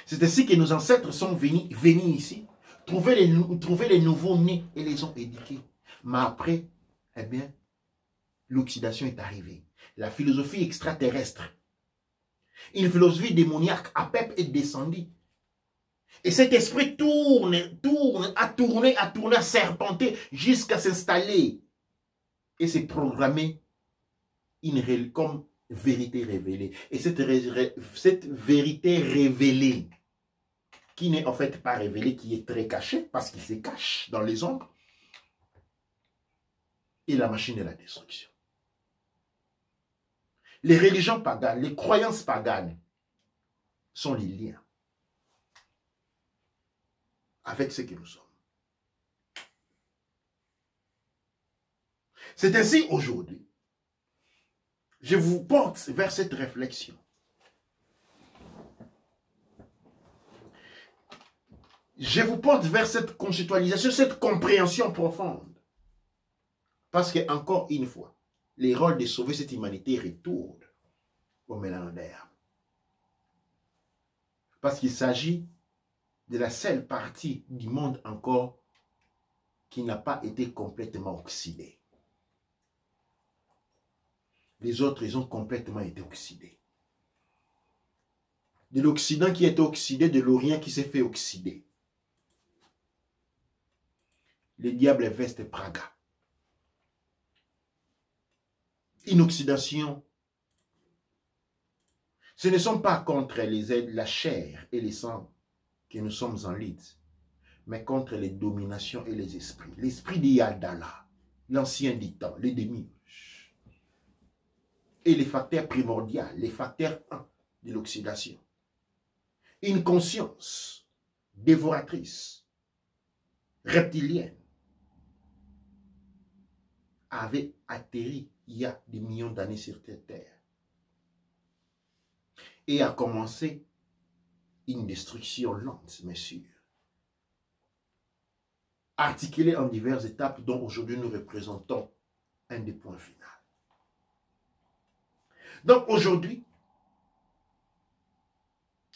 C'est ainsi que nos ancêtres sont venus ici, trouver les nouveaux-nés et les ont éduqués. Mais après, eh bien, l'oxydation est arrivée. La philosophie extraterrestre, une philosophie démoniaque, APEP est descendue. Et cet esprit a tourné, a serpenté jusqu'à s'installer. Et s'est programmé comme vérité révélée. Et cette vérité révélée, qui n'est en fait pas révélée, qui est très cachée, parce qu'il se cache dans les ombres, et la machine de la destruction. Les religions paganes, les croyances paganes sont les liens avec ce que nous sommes. C'est ainsi aujourd'hui, je vous porte vers cette réflexion. Je vous porte vers cette conceptualisation, cette compréhension profonde. Parce que, encore une fois, les rôles de sauver cette humanité retournent au mélange d'air. Parce qu'il s'agit de la seule partie du monde encore qui n'a pas été complètement oxydée. Les autres, ils ont complètement été oxydés. De l'Occident qui a été oxydé, de l'Orient qui s'est fait oxyder. Le diable veste Praga. Une oxydation. Ce ne sont pas contre la chair et les sangs que nous sommes en lutte, mais contre les dominations et les esprits. L'esprit d'Yaldala, l'ancien du temps, les démiurges. Et les facteurs primordiaux, les facteurs 1 de l'oxydation. Une conscience dévoratrice, reptilienne, avait atterri il y a des millions d'années sur cette terre et a commencé une destruction lente mais sûre, articulée en diverses étapes dont aujourd'hui nous représentons un des points finaux. Donc aujourd'hui,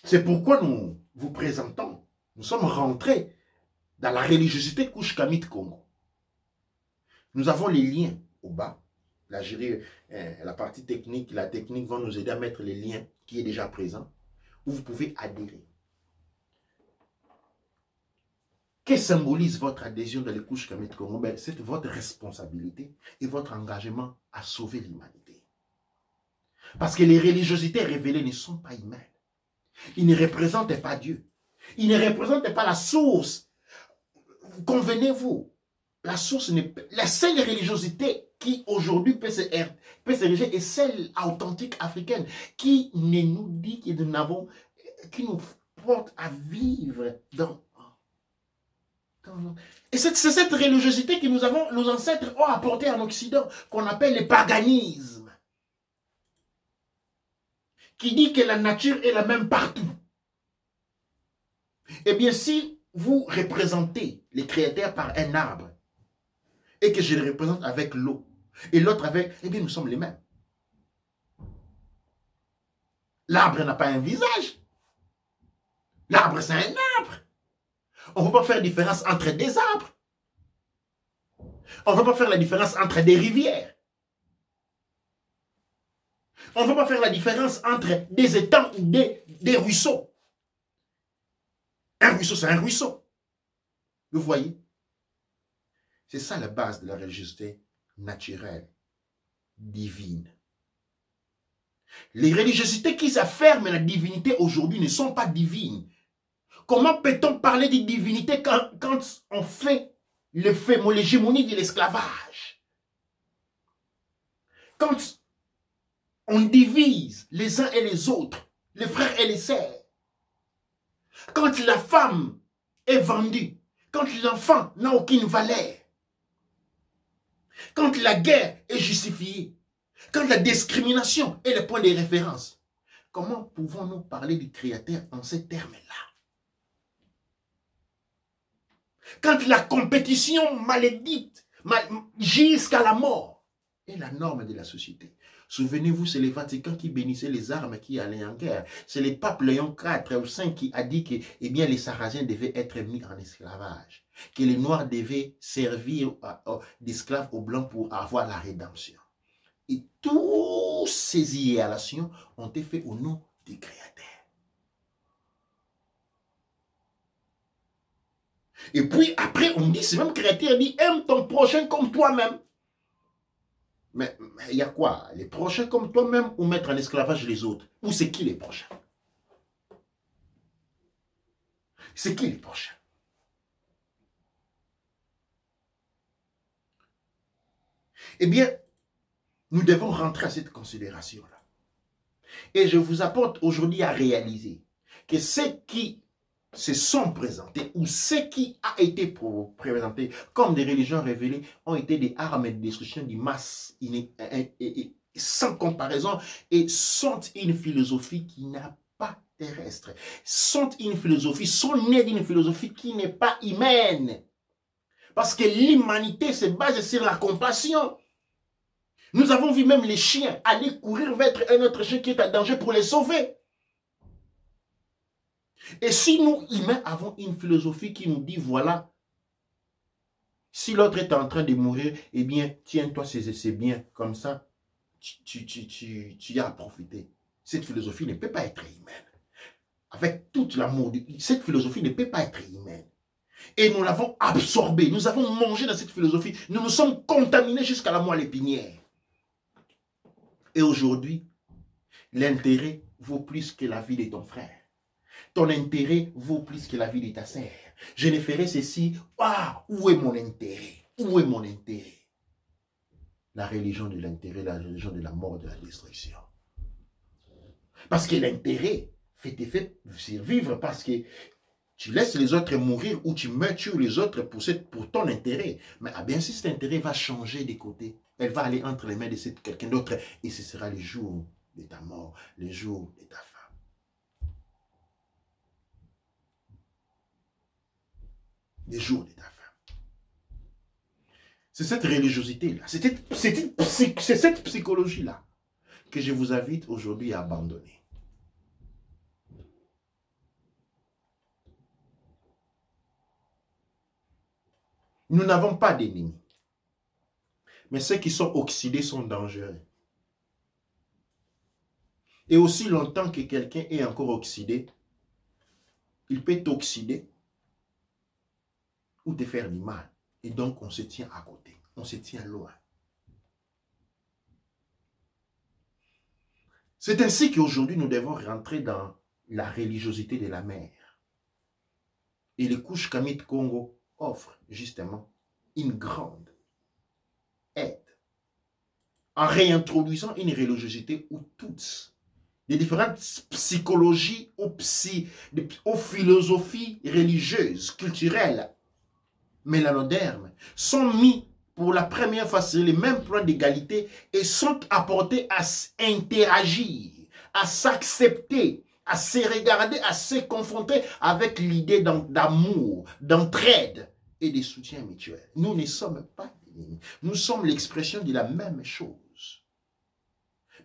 c'est pourquoi nous vous présentons, nous sommes rentrés dans la religiosité Kouchkamit Congo. Nous avons les liens au bas. La partie technique, la technique va nous aider à mettre les liens qui est déjà présent, où vous pouvez adhérer. Que symbolise votre adhésion dans les couches Kouchkamit Congo? C'est votre responsabilité et votre engagement à sauver l'humanité. Parce que les religiosités révélées ne sont pas humaines. Ils ne représentent pas Dieu. Ils ne représentent pas la source. Convenez-vous, la seule religiosité qui aujourd'hui peut se ériger est celle authentique africaine qui nous dit que nous n'avons, qui nous porte à vivre dans. Et c'est cette religiosité que nos ancêtres ont apportée en Occident, qu'on appelle le paganisme, qui dit que la nature est la même partout. Eh bien, si vous représentez les créateurs par un arbre, et que je le représente avec l'eau, et l'autre avec, eh bien, nous sommes les mêmes. L'arbre n'a pas un visage. L'arbre, c'est un arbre. On ne peut pas faire la différence entre des arbres. On ne peut pas faire la différence entre des rivières. On ne peut pas faire la différence entre des étangs ou des ruisseaux. Un ruisseau, c'est un ruisseau. Vous voyez? C'est ça la base de la religiosité naturelle, divine. Les religiosités qui s'affirment la divinité aujourd'hui ne sont pas divines. Comment peut-on parler de divinité quand on fait l'hégémonie de l'esclavage? Quand on divise les uns et les autres, les frères et les sœurs. Quand la femme est vendue, quand l'enfant n'a aucune valeur, quand la guerre est justifiée, quand la discrimination est le point de référence, comment pouvons-nous parler du Créateur en ces termes-là? Quand la compétition malédite jusqu'à la mort est la norme de la société, Souvenez-vous, c'est le Vatican qui bénissait les armes qui allaient en guerre. C'est le pape Léon IV ou V qui a dit que eh bien, les Sarrasiens devaient être mis en esclavage, que les Noirs devaient servir d'esclaves aux Blancs pour avoir la rédemption. Et toutes ces idéalations ont été faites au nom du Créateur. Et puis après, on dit, ce même Créateur dit, aime ton prochain comme toi-même. Mais il y a quoi? Les prochains comme toi-même ou mettre en esclavage les autres? Ou c'est qui les prochains? C'est qui les prochains? Eh bien, nous devons rentrer à cette considération-là. Et je vous apporte aujourd'hui à réaliser que ceux qui se sont présentés ou ceux qui a été présentés comme des religions révélées ont été des armes de destruction de masse sans comparaison et sont une philosophie qui n'a pas terrestre, sont nés d'une philosophie qui n'est pas humaine. Parce que l'humanité se base sur la compassion. Nous avons vu même les chiens aller courir vers un autre chien qui est en danger pour les sauver. Et si nous, humains, avons une philosophie qui nous dit, voilà, si l'autre est en train de mourir, eh bien, tiens-toi, c'est bien, comme ça, tu as à profiter. Cette philosophie ne peut pas être humaine. Avec tout l'amour, cette philosophie ne peut pas être humaine. Et nous l'avons absorbée, nous avons mangé dans cette philosophie, nous nous sommes contaminés jusqu'à la moelle épinière. Et aujourd'hui, l'intérêt vaut plus que la vie de ton frère. Ton intérêt vaut plus que la vie de ta sœur. Je ne ferai ceci. Ah, où est mon intérêt? Où est mon intérêt? La religion de l'intérêt, la religion de la mort, de la destruction. Parce que l'intérêt fait te faire survivre parce que tu laisses les autres mourir ou tu meurs, tu les autres pour ton intérêt. Mais ah bien, si cet intérêt va changer de côté, elle va aller entre les mains de quelqu'un d'autre et ce sera le jour de ta mort, le jour de ta fin. Les jours de ta fin. C'est cette religiosité-là, c'est cette psychologie-là que je vous invite aujourd'hui à abandonner. Nous n'avons pas d'ennemis. Mais ceux qui sont oxydés sont dangereux. Et aussi longtemps que quelqu'un est encore oxydé, il peut t'oxyder ou te faire du mal. Et donc, on se tient à côté. On se tient loin. C'est ainsi qu'aujourd'hui, nous devons rentrer dans la religiosité de la mer. Et les couches Kamit Congo offrent justement une grande aide en réintroduisant une religiosité où toutes les différentes psychologies aux philosophies religieuses, culturelles, mélanodermes sont mis pour la première fois sur les mêmes plans d'égalité et sont apportés à interagir, à s'accepter, à se regarder, à se confronter avec l'idée d'amour, d'entraide et de soutien mutuel. Nous ne sommes pas ennemis. Nous sommes l'expression de la même chose.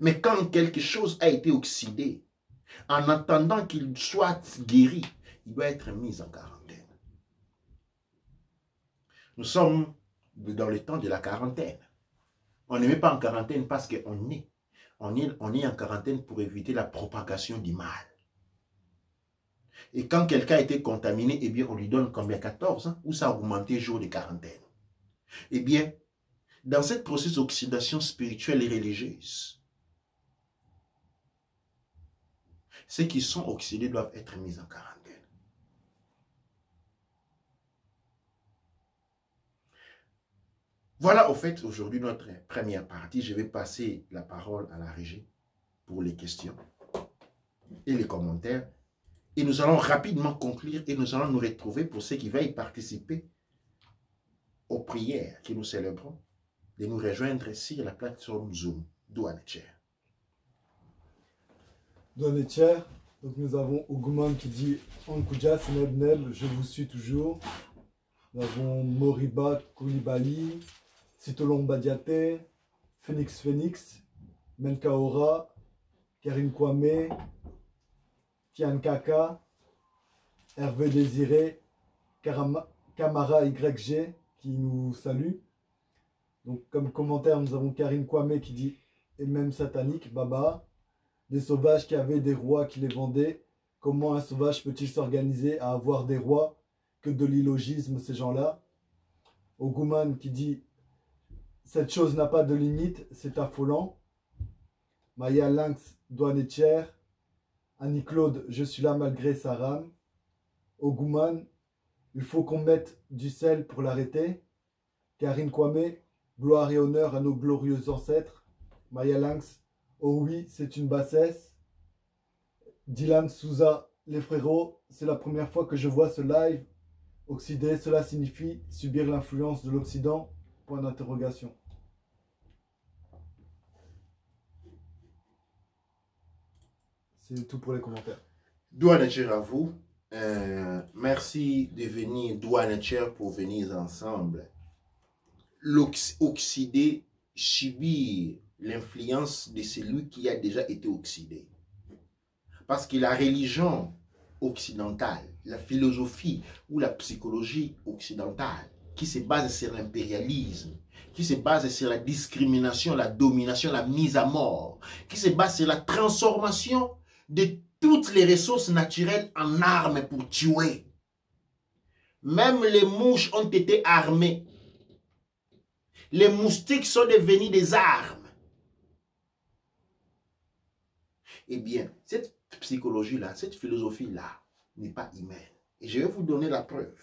Mais quand quelque chose a été oxydé, en attendant qu'il soit guéri, il doit être mis en quarantaine. Nous sommes dans le temps de la quarantaine. On ne met pas en quarantaine parce qu'on est. On est en quarantaine pour éviter la propagation du mal. Et quand quelqu'un a été contaminé, eh bien, on lui donne combien? 14 ans? Ou ça a augmenté jour de quarantaine? Eh bien, dans cette processus d'oxydation spirituelle et religieuse, ceux qui sont oxydés doivent être mis en quarantaine. Voilà au fait aujourd'hui notre première partie. Je vais passer la parole à la régie pour les questions et les commentaires. Et nous allons rapidement conclure et nous allons nous retrouver pour ceux qui veulent participer aux prières que nous célébrons, de nous rejoindre sur la plateforme Zoom. Douane-Cher. Douane-Cher, donc nous avons Oguman qui dit Ankouja Senebneb, je vous suis toujours. Nous avons Moriba Koulibaly, Sitolong Badiate, Phoenix, Menkaora, Karine Kwame, Kian Kaka, Hervé Désiré, Camara YG qui nous salue. Donc comme commentaire, nous avons Karine Kwame qui dit « Et même satanique, baba ». Des sauvages qui avaient des rois qui les vendaient. Comment un sauvage peut-il s'organiser à avoir des rois? Que de l'illogisme ces gens-là. Ogouman qui dit « Cette chose n'a pas de limite, c'est affolant ». Maya Lynx, douane et tiers. Annie-Claude, je suis là malgré sa rame. Ogouman, il faut qu'on mette du sel pour l'arrêter. Karine Kwame, gloire et honneur à nos glorieux ancêtres. Maya Lynx, oh oui, c'est une bassesse. Dylan Souza, les frérots, c'est la première fois que je vois ce live. Oxydé, cela signifie subir l'influence de l'Occident? Point d'interrogation. C'est tout pour les commentaires. Douane à vous. Merci de venir, Douane pour venir ensemble. L'Occidé subir l'influence de celui qui a déjà été oxydé. Parce que la religion occidentale, la philosophie ou la psychologie occidentale, qui se base sur l'impérialisme, qui se base sur la discrimination, la domination, la mise à mort, qui se base sur la transformation de toutes les ressources naturelles en armes pour tuer. Même les mouches ont été armées. Les moustiques sont devenus des armes. Eh bien, cette psychologie-là, cette philosophie-là n'est pas humaine. Et je vais vous donner la preuve.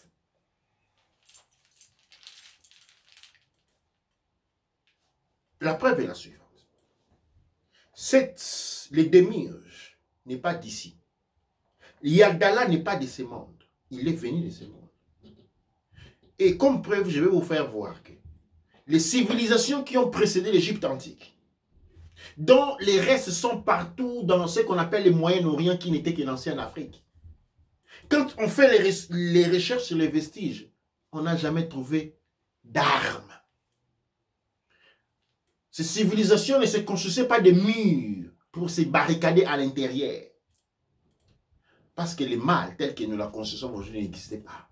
La preuve est la suivante. Le demi-urge n'est pas d'ici. Yagdala n'est pas de ce monde. Il est venu de ce monde. Et comme preuve, je vais vous faire voir que les civilisations qui ont précédé l'Égypte antique, dont les restes sont partout dans ce qu'on appelle le Moyen-Orient qui n'était que l'ancienne Afrique. Quand on fait les recherches sur les vestiges, on n'a jamais trouvé d'armes. Ces civilisations ne se construisaient pas de murs pour se barricader à l'intérieur. Parce que le mal, tel que nous la construisons aujourd'hui, n'existait pas.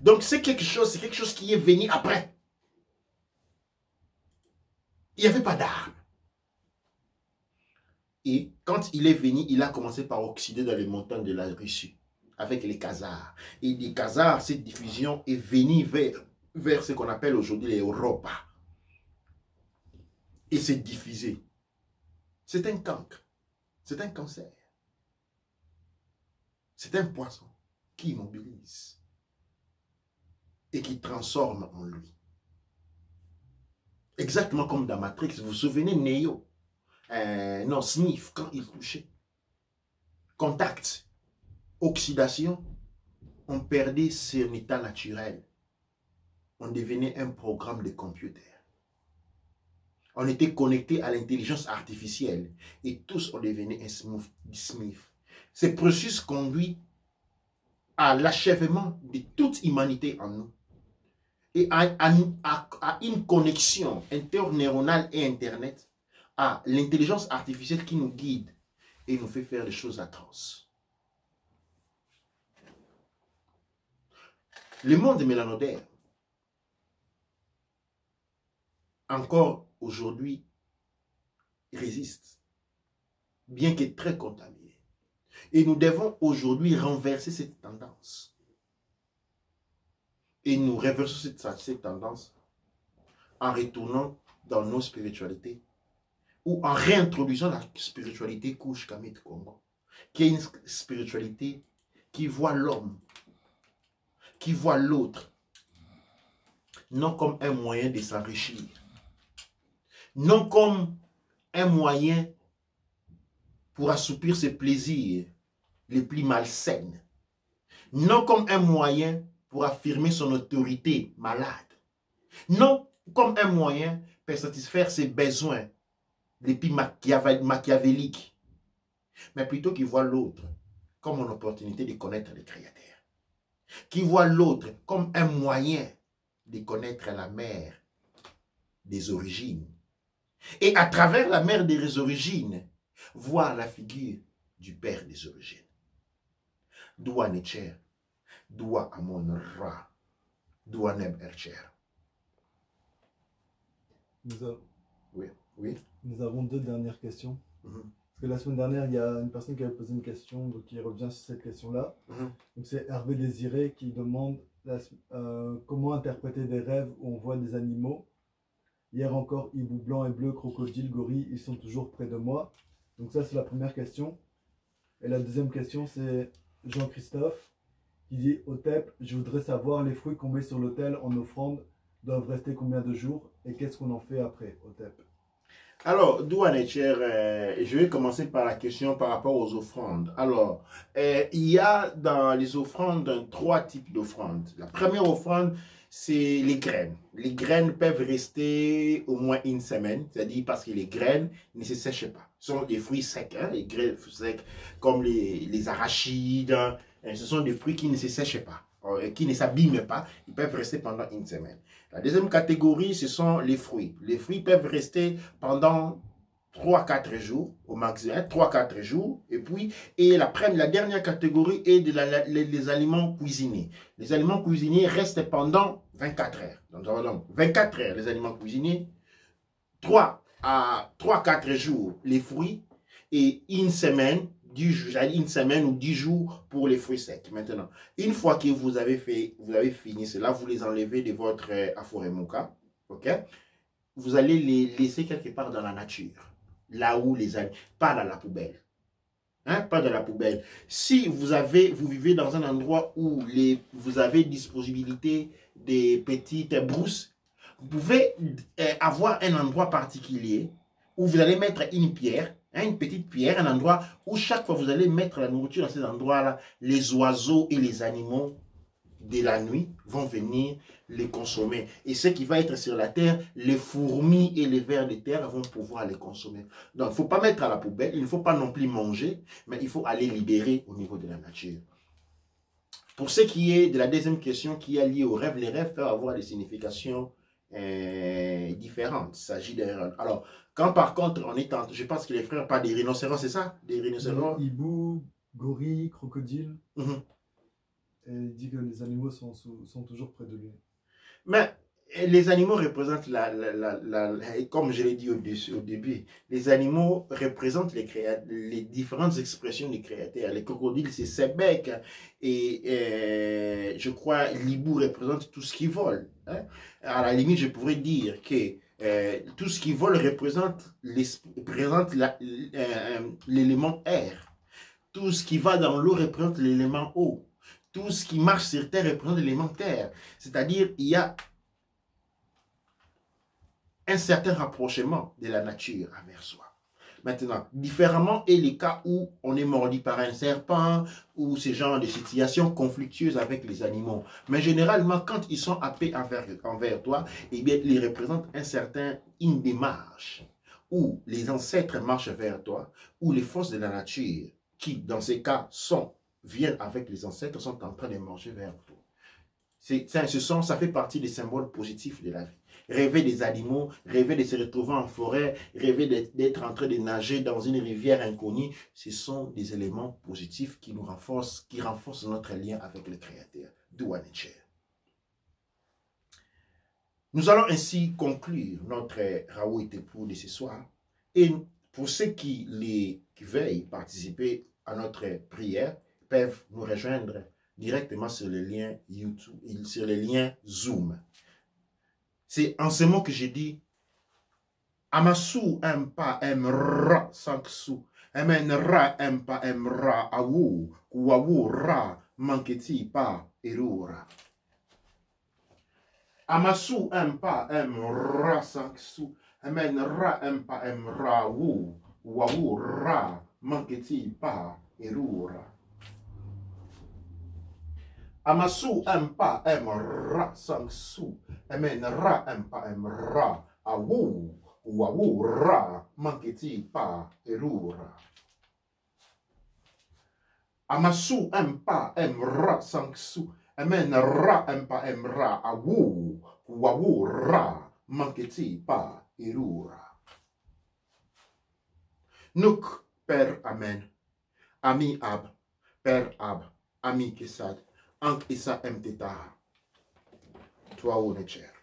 Donc c'est quelque chose qui est venu après. Il n'y avait pas d'armes. Et quand il est venu, il a commencé par oxyder dans les montagnes de la Russie, avec les Khazars. Et des Khazars, cette diffusion est venue vers ce qu'on appelle aujourd'hui l'Europa. Et c'est diffusé. C'est un cancre. C'est un cancer. C'est un poison qui immobilise et qui transforme en lui. Exactement comme dans Matrix, vous vous souvenez Neo, non, Smith, quand il touchait. Contact, oxydation, on perdait son état naturel. On devenait un programme de computer. On était connecté à l'intelligence artificielle et tous on devenait un Smith. Ce processus conduit à l'achèvement de toute humanité en nous et à une connexion interneuronale et Internet à l'intelligence artificielle qui nous guide et nous fait faire des choses atroces. Le monde mélanodaire, encore aujourd'hui, résiste, bien que très contaminé. Et nous devons aujourd'hui renverser cette tendance. Et nous réversons cette tendance en retournant dans nos spiritualités ou en réintroduisant la spiritualité Kush Kamit Congo, qui est une spiritualité qui voit l'homme, qui voit l'autre, non comme un moyen de s'enrichir, non comme un moyen pour assoupir ses plaisirs les plus malsains, non comme un moyen pour affirmer son autorité malade, non comme un moyen pour satisfaire ses besoins les plus machiavéliques, mais plutôt qu'il voit l'autre comme une opportunité de connaître le Créateur, qui voit l'autre comme un moyen de connaître la mère des origines, Et à travers la mère des origines, voir la figure du père des origines. Doua Necher, Doua Amon Ra, Doua Neb Ercher. Oui. Nous avons deux dernières questions. Mhm. Parce que la semaine dernière, il y a une personne qui avait posé une question, donc qui revient sur cette question-là. Donc c'est Hervé Désiré qui demande comment interpréter des rêves où on voit des animaux. Hier encore, hibou blanc et bleu, crocodile, gorille, ils sont toujours près de moi. Donc ça, c'est la première question. Et la deuxième question, c'est Jean-Christophe qui dit Otep, je voudrais savoir les fruits qu'on met sur l'autel en offrande doivent rester combien de jours et qu'est-ce qu'on en fait après, Otep? Alors, Doua Necher, je vais commencer par la question par rapport aux offrandes. Alors, il y a dans les offrandes 3 types d'offrandes. La première offrande, c'est les graines. Les graines peuvent rester au moins une semaine, c'est-à-dire parce que les graines ne se sèchent pas. Ce sont des fruits secs, hein, les graines secs comme les arachides. Hein, ce sont des fruits qui ne se sèchent pas, qui ne s'abîment pas. Ils peuvent rester pendant une semaine. La deuxième catégorie, ce sont les fruits. Les fruits peuvent rester pendant 3-4 jours, au maximum, 3-4 jours. Et la dernière catégorie est les aliments cuisinés. Les aliments cuisinés restent pendant 24 heures. Donc, 24 heures, les aliments cuisinés. 3-4 jours, les fruits. Et une semaine ou 10 jours pour les fruits secs. Maintenant, une fois que vous avez fini cela, vous les enlevez de votre aforemoka, ok? Vous allez les laisser quelque part dans la nature, là où les animaux, pas dans la poubelle, hein? Pas dans la poubelle. Si vous vivez dans un endroit où vous avez disponibilité des petites brousses, vous pouvez avoir un endroit particulier où vous allez mettre une pierre, hein, une petite pierre, un endroit où chaque fois vous allez mettre la nourriture dans cet endroit-là, les oiseaux et les animaux de la nuit vont venir les consommer. Et ce qui va être sur la terre, les fourmis et les vers de terre vont pouvoir les consommer. Donc, il ne faut pas mettre à la poubelle, il ne faut pas non plus manger, mais il faut aller libérer au niveau de la nature. Pour ce qui est de la deuxième question qui est liée aux rêves, les rêves peuvent avoir des significations différentes. Il s'agit de... Alors, quand par contre, je pense que les frères parlent des rhinocéros, c'est ça? Des rhinocéros? Hibou, gorille, crocodile. Et il dit que les animaux sont toujours près de lui. Mais les animaux représentent comme je l'ai dit au début, les animaux représentent les différentes expressions des créateurs. Les crocodiles, c'est ses becs. Et je crois l'hibou représente tout ce qui vole. Hein? À la limite, je pourrais dire que tout ce qui vole représente l'élément air. Tout ce qui va dans l'eau représente l'élément eau. Tout ce qui marche sur terre représente l'élément terre. C'est-à-dire, il y a un certain rapprochement de la nature envers soi. Maintenant, différemment est le cas où on est mordu par un serpent ou ce genre de situations conflictueuses avec les animaux. Mais généralement, quand ils sont happés envers toi, eh bien, ils représentent une démarche où les ancêtres marchent vers toi, où les forces de la nature, qui dans ces cas viennent avec les ancêtres, sont en train de marcher vers toi. Ça fait partie des symboles positifs de la vie. Rêver des animaux, rêver de se retrouver en forêt, rêver d'être en train de nager dans une rivière inconnue, ce sont des éléments positifs qui renforcent notre lien avec le Créateur. Doua Necher. Nous allons ainsi conclure notre Raoult et Tepou de ce soir. Et pour ceux qui veulent participer à notre prière, peuvent nous rejoindre directement sur le lien YouTube, sur le lien Zoom. C'est en ce mot que j'ai dit Amasu empa emra 5 sous. Emenra empa emra awu. Kuwawu ra manketi pa erura. Amasu empa emra 5 sous. Emenra empa emra wu. Wawu ra manketi pa erura. Amasu empa emra 5 sous. Amen ra empa emra awu wawu ra manketi pa erura. Amasu empa emra 5 sous. Amen ra empa emra awu wawu ra manketi pa erura. Nouk, Père Amen. Ami Ab, Père Ab, Ami Kessad, Ank Issa M. Teta. Toi, Onecher.